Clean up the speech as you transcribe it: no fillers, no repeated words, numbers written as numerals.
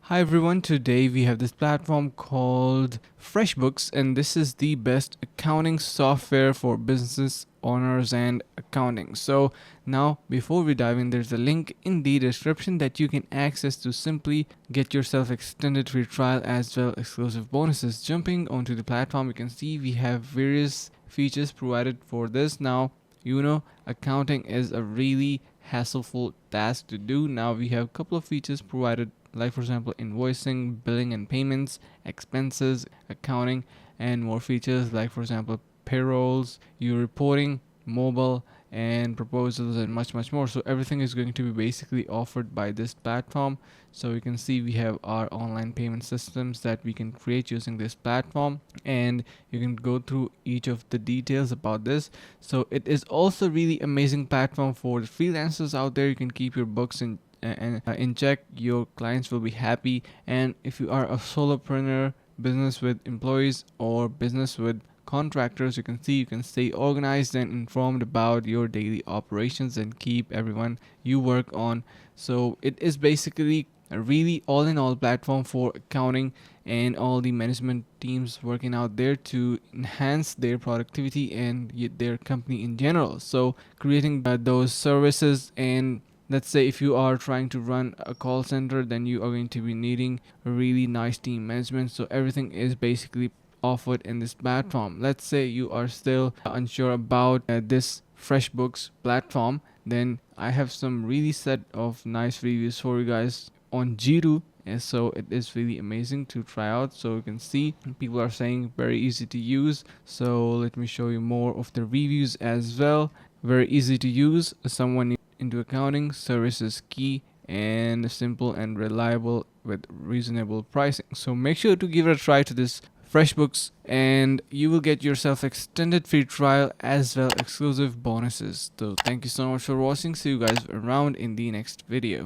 Hi everyone, today we have this platform called Freshbooks, and this is the best accounting software for business owners and accounting. So now before we dive in, there's a link in the description that you can access to simply get yourself extended free trial as well exclusive bonuses. Jumping onto the platform, you can see we have various features provided for this. Now accounting is a really hassleful task to do. Now we have a couple of features provided, like for example invoicing, billing and payments, expenses accounting, and more features like for example payrolls, your reporting, mobile, and proposals, and much more. So everything is going to be basically offered by this platform. So you can see we have our online payment systems that we can create using this platform, and you can go through each of the details about this. So it is also really amazing platform for the freelancers out there. You can keep your books in check. Your clients will be happy. And if you are a solopreneur, business with employees, or business with contractors, you can see you can stay organized and informed about your daily operations and keep everyone you work on. So it is basically a really all-in-all platform for accounting and all the management teams working out there to enhance their productivity and their company in general. So creating those services, and let's say if you are trying to run a call center, then you are going to be needing a really nice team management. So everything is basically offered in this platform. Let's say you are still unsure about this FreshBooks platform, then I have some really set of nice reviews for you guys on Xero. And so it is really amazing to try out. So you can see people are saying very easy to use. So let me show you more of the reviews as well. Very easy to use, someone into accounting, service is key, and simple and reliable with reasonable pricing. So make sure to give it a try to this FreshBooks, and you will get yourself extended free trial as well exclusive bonuses. So thank you so much for watching. See you guys around in the next video.